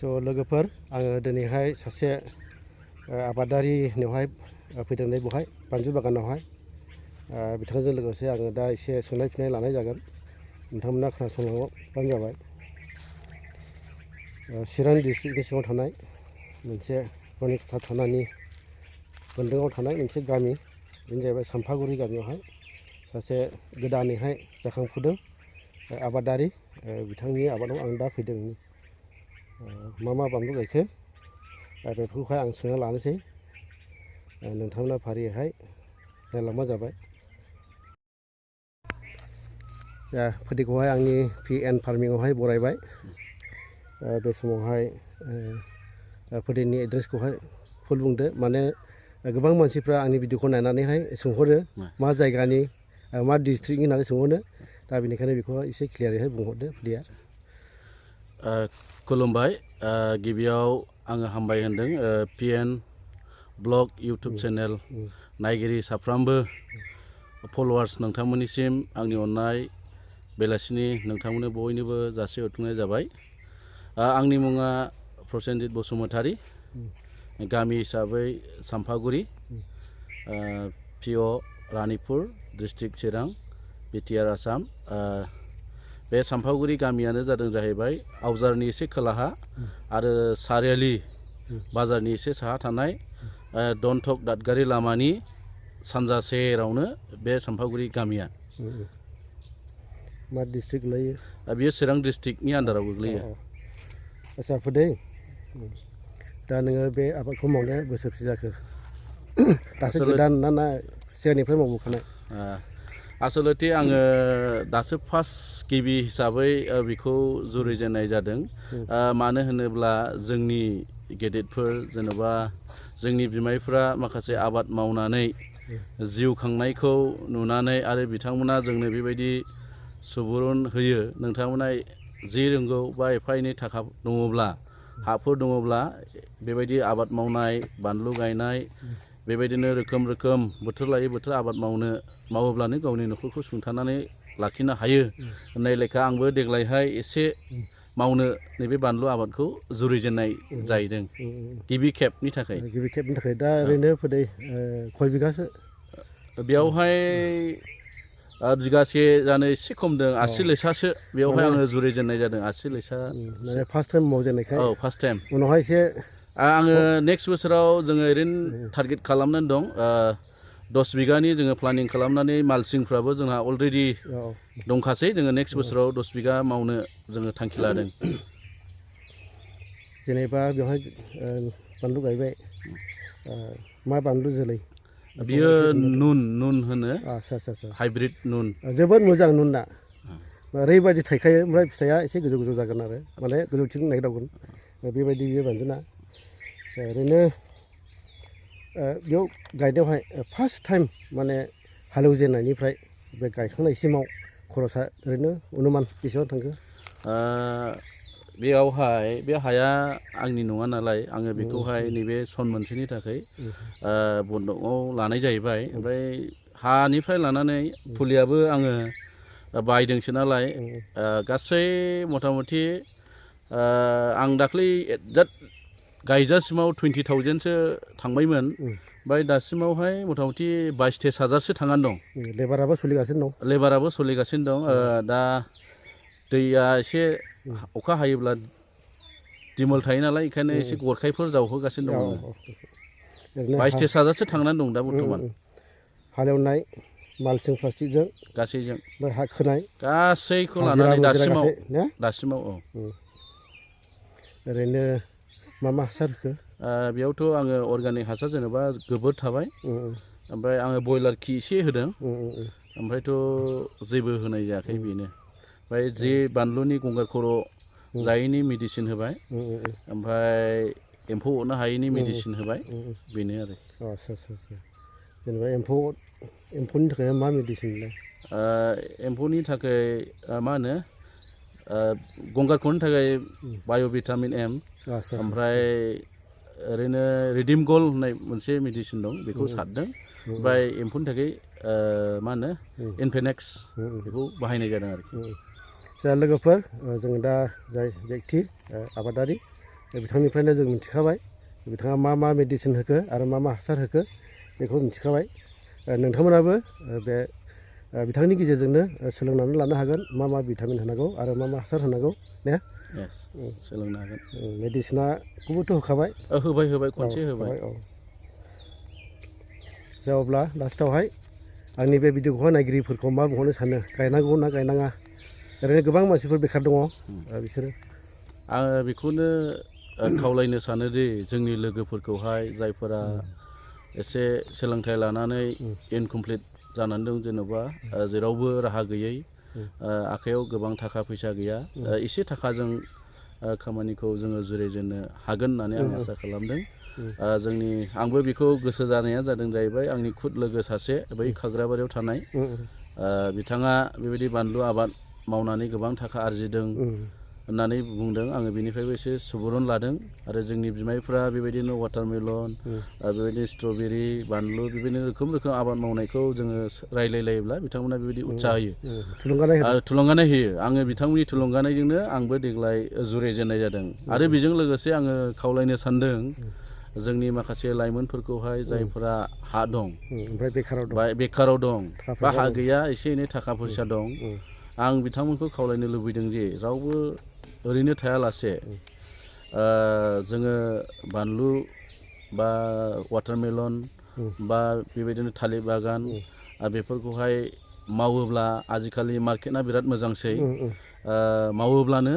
स' लोगोफोर आङो दिनैहाय सासे आबादारिनियावहाय फैदोंलाय बेवहाय बानलु बागानावहाय बिथांजों लोगोसे आङो दा एसे सोंनाय फिन्नाय लानाय जागोन नोंथांमोना खोनासंलांबानो जाबाय। चिरां डिस्ट्रिक्टनि सिङाव थानाय मोनसे रुनिकाटा थानानि बोन्दोङाव थानाय मोनसे गामि बेनो जाहैबाय सामफागुरि गामियावहाय सासे गोदानैहाय जाखांफुदों आबादारि बिथांनि आबादाव आं दा फैदों। मा बानलु गायखो बेफोरखौहाय आं सोंना लानोसै नोंथांमोना फारियैहाय नायलांबानो जाबाय। दा फुलिखौहाय आंनि PN फार्मिंआवहाय बरायबाय। बे समावहाय फुलिनि एड्रेसखौहाय फुल बुंदो, माने गोबां मानसिफ्रा आंनि भिडिअखौ नायनानैहाय सोंहरो मा जायगानि मा डिस्ट्रिक्टनि होननानै सोंहरो। दा बेनिखायनो बेखौहाय एसे क्लियारैहाय बुंहरदो फुलिया। खुलुमबाय। गिबियाव आङो हामबाय होनदों PN ब्लग इउटुब चेनेल नायगिरि साफ्रोमबो फलोवार्स नोंथांमोननिसिम आंनि अननाय बेलासिनि नोंथांमोननो बयनोबो जासिहरफिननाय जाबाय। आंनि मुङा प्रसेनजित बसुमतारी, गामि हिसाबै सामफागुरि, PO रानिपुर, डिस्ट्रिक्ट चिरां, BTR आसाम। बे सामफागुरि गामियानो जाहैबाय आवजारनि एसे खोलाहा आरो सारियालि बाजारनि एसे साहा थानाय दनथक दादगारि लामानि सानजा सेरावनो बे सामफागुरि गामिया। मा डिस्ट्रिक्ट गोलैयो? बेयो चिरां डिस्ट्रिक्टनि आन्दाराव गोग्लैयो। आच्चा फुदै, दा नोङो बे आबादखौ मावनाया बोसोरसे जाखो? दासो गोदान ना सिगांनिफ्राय मावबोखानाय? आसलथे आङो दासो गिबि हिसाबै बेखौ जुरिजेननाय जादों। मानो होनोब्ला जोंनि गेदेरफोर जेन'बा जोंनि बिमायफ्रा माखासे आबाद मावनानै जिउ खांनायखौ नुनानै आरो बिथांमोना जोंनो बेबायदि सुबुरुन होयो, नोंथांमोना जि रोंगौ बा एफा एनै थाखा दङब्ला हाफोर दङब्ला बेबायदि आबाद मावनाय, बानलु गायनाय, बेबायदिनो रोखोम बोथोर लायै बोथोर आबाद मावोब्लानो गावनि न'खरखौ सुंथानानै लाखिनो हायो होननाय लेखा आंबो देग्लायहाय एसे मावनो नैबे बानलु आबादखौ जुरिजेननाय जाहैदों गिबि खेबनि थाखाय। दा ओरैनो फुदै खय बिगासो? बेयावहाय बिगासे जानो एसे खमदों, 80 लैसासो बेयावहाय आङो जुरिजेननाय जादों। 80 लैसा माने फार्स्ट टाइम मावजेननायखाय? औ, फार्स्ट टाइम। उनावहाय एसे आङो नेक्स्ट बोसोराव जोङो ओरैनो टारगेट खालामनानै दं 10 बिगानि जोङो प्लानिं खालामनानै, मालसिंफ्राबो जोंहा अलरेडि दंखासै। जोङो नेक्स्ट बोसोराव 10 बिगा मावनो जोङो थांखि लादों। जेनेबा बेवहाय बानलु गायबाय, मा बानलु जोलै? बियो नुन होनो। आच्चा हाइब्रिद नुन। जोबोद मोजां नुनआ। ओरैबायदि थाइखायो, ओमफ्राय फिथाइया एसे गोजौ जागोन आरो माने गोजौथिं नायदावगोन बेबायदि बियो बानलुना। ओरैनो बेयाव गायनायावहाय फार्स्ट टाइम माने हालेवजेननायनिफ्राय बे गायखांनायसिमाव खरसा ओरैनो अनुमान बेसेबां थांखो? बेयावहाय बे हाया आंनि नङा नालाय, आङो बेखौहाय नैबे सन मोनसेनि थाखाय बन्दकआव लानाय जाहैबाय। ओमफ्राय हानिफ्राय लानानै फुलियाबो आङो बायदोंसो नालाय, गासै मथा मथि आं दाख्लै गायजासिमाव 20,000सो थांबायमोन। ओमफ्राय दासिमावहाय मथा मथि 22-23 हाजारसो थांनानै दं। लेबाराबो सोलिगासिनो दं? लेबाराबो सोलिगासिनो दं। दा दैया एसे अखा हायोब्ला दिमोल थायो नालाय, ओंखायनो एसे गरखायफोर जावहोगासिनो दं आङो। 22-23 हाजारसो थांनानै दं दा बर्थमान। हालेवनाय, मालसिं प्लास्टिकजों गासैजों, ओमफ्राय हा खोनाय गासैखौ लानानै दासिमाव औ। ओरैनो मा हासार होखो? बेयावथ' आङो अर्गानिक हासार जेनेबा गोबोर थाबाय, ओमफ्राय आङो बयलार खि एसे होदों, ओमफ्रायथ' जेबो होनाय जायाखै बेनो। ओमफ्राय जे बानलुनि गंगार खर' जायैनि मेडिसिन होबाय, ओमफ्राय एम्फौ अरनो हायैनि मेडिसिन होबाय, बेनो आरो। आच्चा जेनेबा एम्फौनि थाखाय मा मेडिसिन होनाय? एम्फौनि थाखाय मा होनो, गंगार खर'नि थाखाय बाय'भिटामिन M, ओमफ्राय ओरैनो रिडिम गल्ड होननाय मोनसे मेडिसिन दं, बेखौ सारदों। ओमफ्राय एम्फौनि थाखाय मा होनो इनफेनेक्स, बेखौ बाहायनाय जादों आरोखि। दा लोगोफोर, जों दा जाय बेक्ति आबादारि बिथांनिफ्रायनो जों मिथिखाबाय बिथाङा मा मेडिसिन होखो आरो मा हासार होखो बेखौ मिथिखाबाय नोंथांमोनाबो बे बिथांनि गेजेरजोंनो सोलोंनानै लानो हागोन मा भिटामिन होनांगौ आरो मा हासार होनांगौ ने सोलोंनो हागोन मेडिसिनाखौबोथ' होखाबाय होबाय खनसे होबाय जा अब्ला लास्टावहाय आंनि बे भिडिअखौहाय नायगिरिफोरखौ मा बुंहरनो सानो गायनांगौ ना गायनाङा ओरैनो गोबां मानसिफोर बेखार दङ बिसोरो आङो बेखौनो खावलायनो सानोदि जोंनि लोगोफोरखौहाय जायफोरा एसे सोलोंथाइ लानानै इनकमप्लिट जानानै दं जेन'बा जेरावबो राहा गैयै आखायाव गोबां थाखा फैसा गैया एसे थाखाजों खामानिखौ जोङो जुरिजेननो हागोन होननानै आं आसा खालामदों आंबो बेखौ गोसो जानाया जादों जाहैबाय आंनि खुद लोगो सासे बै खाग्राबारियाव थानाय बिथाङा बेबायदि बानलु आबाद मावनानै गोबां थाखा आरजिदों होननानै बुंदों आङो बेनिफ्रायबो एसे सुबुरुन लादों आरो जोंनि बिमायफ्रा बेबायदिनो वाटारमेलन बेबायदिनो स्ट्रबेरि बानलु बेबायदिनो रोखोम आबाद मावनायखौ जोङो रायलायलायोब्ला बिथांमोना बेबायदि उत्साह होयो थुलुंगानाय होयो आङो बिथांमोननि थुलुंगानायजोंनो आंबो देग्लाय जुरिजेननाय जादों आरो बेजों लोगोसे आङो खावलायनो सानदों जोंनि माखासे लाइमोनफोरखौहाय जायफोरा हा दं बेखाराव दं बा हा गैया एसे एनै थाखा फैसा दं आं बिथांमोनखौ खावलायनो लुबैदों जे रावबो ओरैनो थायालासे जोङो बानलु बा वाटारमेलन बा बेबायदिनो थालिर बागान बेफोरखौहाय मावोब्ला आजिखालि मार्केटआ बिराद मोजांसै मावोब्लानो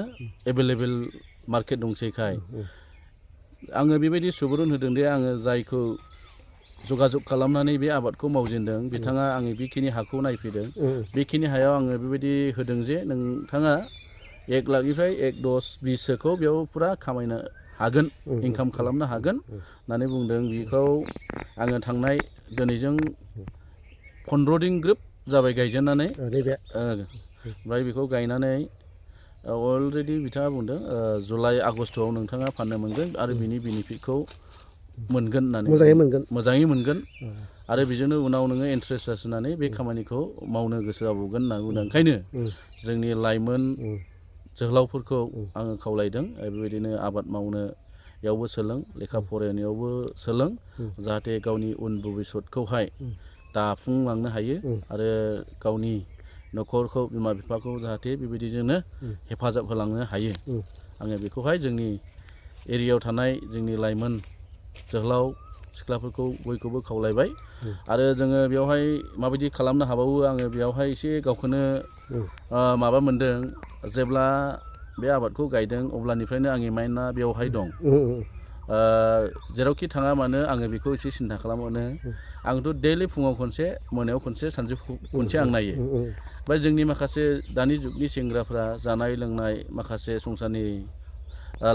एभेलेबेल मार्केट दंसैखाय आङो बेबायदि सुबुरुन होदों दे आङो जायखौ जगाजग खालामनानै बे आबादखौ मावजेनदों बिथाङा आंनि बेखिनि हाखौ नायफैदों बेखिनि हायाव आङो बेबायदि होदों जे नोंथाङा 1 लाखनिफ्राय 10-20सोखौ बेयाव फुरा खामायनो हागोन इनकाम खालामनो हागोन होननानै बुंदों बेखौ आङो थांनाय दिनैजों 15 दिन ग्रोब जाबाय गायजेननानै ओमफ्राय बेखौ गायनानै अलरेडि बिथाङा बुंदों जुलाइ आगस्ट'आव नोंथाङा फाननो मोनगोन आरो बिनि बेनिफिटखौ मोनगोन होननानै मोजाङै मोनगोन आरो बेजोंनो उनाव नोङो इन्ट्रेस्ट जासिनानै बे खामानिखौ मावनो गोसो जाबावगोन होननानै बुंदों ओंखायनो जोंनि लाइमोन जोहोलावफोरखौ आङो खावलायदों बेबायदिनो आबाद मावनायावबो सोलों लेखा फरायनायावबो सोलों जाहाथे गावनि उन भबिसतखौहाय दाफुंलांनो हायो आरो गावनि न'खरखौ बिमा बिफाखौ जाहाथे बेबायदिजोंनो हेफाजाब होलांनो हायो आङो बेखौहाय जोंनि एरियायाव थानाय जोंनि लाइमोन जोहोलाव सिख्लाफोरखौ बयखौबो खावलायबाय आरो जोङो बेवहाय माबायदि खालामनो हाबावो आङो बेयावहाय एसे गावखौनो माबा मोनदों जेब्ला बे आबादखौ गायदों अब्लानिफ्रायनो आंनि माइन्डआ बेवहाय दं जेरावखि थाङा मानो आङो बेखौ एसे सिन्था खालामोनो आंथ' दैलि फुङाव खनसे मोनायाव खनसे सानजौफु खनसे आं नायो ओमफ्राय जोंनि माखासे दानि जुगनि सेंग्राफ्रा जानाय लोंनाय माखासे संसारनि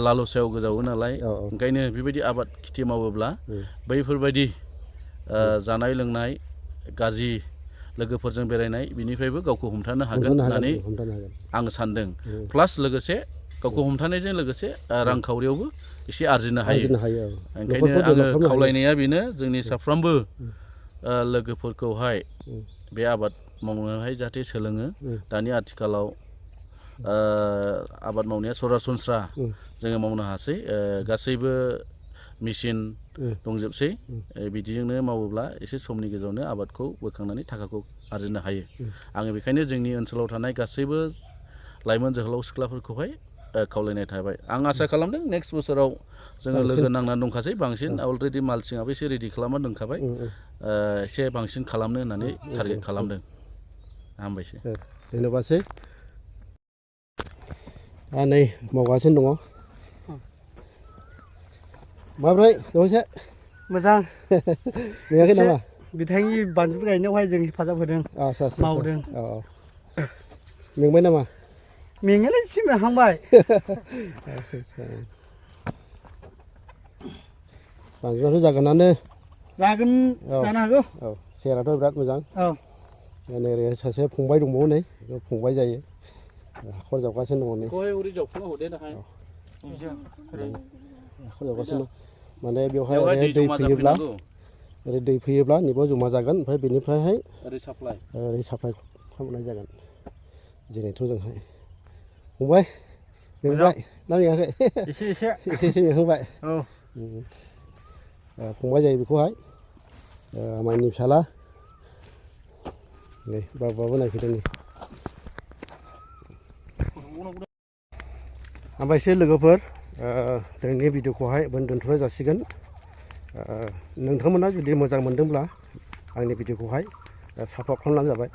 लालसायाव गोजावो नालाय ओंखायनो बेबायदि आबाद खेथि मावोब्ला बैफोरबायदि जानाय लोंनाय गाज्रि लोगोफोरजों बेरायनाय बिनिफ्रायबो गावखौ हमथानो हागोन होननानै आं सानदों प्लास लोगोसे गावखौ हमथानायजों लोगोसे रांखावरियावबो एसे आरजिनो हायो ओंखायनो आङो खावलायनाया बेनो जोंनि साफ्रोमबो लोगोफोरखौहाय बे आबाद मावनोहाय जाहाथे सोलोङो दानि आथिखालाव आबाद मावनाया सरासनस्रा जोङो मावनो हासै गासैबो मेचिन दंजोबसै बिदिजोंनो मावोब्ला एसे समनि गेजेरावनो आबादखौ बोखांनानै थाखाखौ आरजिनो हायो आङो बेखायनो जोंनि ओनसोलाव थानाय गासैबो लाइमोन जोहोलाव सिख्लाफोरखौहाय खावलायनाय थाबाय आं आसा खालामदों नेक्स्ट बोसोराव जोङो लोगो नांनानै दंखासै बांसिन अलरेडि माल्चिंआबो एसे रेडि खालामना दोनखाबाय एसे बांसिन खालामनो होननानै टारगेट खालामदों हामबायसै धन्यबादसै नै मावगासिनो दङ माब्रै जौसे मोजां मेङाखै नामा बिथांनि बानलु गायनायावहाय जों हेफाजाब होदों मावदों मेंबाय नामा मेंनायालाय एसे मेंहांबाय बानलुआथ' जागोन जानो हागौ सेहेराथ' बिराद मोजां ओरै सासे फंबाय दंबावो नै फंबाय जायो हाखर जावगासिनो दङ नै हाखर जावगासिनो दं माने बेवहाय दै फैयोब्ला नैबाव जमा जागोन ओमफ्राय बेनिफ्रायहाय ओरै साप्लाय खालामनाय जागोन जेरैथ' जोंहाय फंबाय मेंबाय ना मेङाखै एसे एसे एसे मेंहांबाय औ फंबाय जायो बेखौहाय आमाइनि फिसाला नै बाबाबो नायफैदों नै ओमफ्रायसो लोगोफोर दिनैनि भिडिअखौहाय दोनथ'नाय जासिगोन नोंथांमोना जुदि मोजां मोनदोंब्ला आंनि भिडिअखौहाय सापर्ट खालामब्लानो जाबाय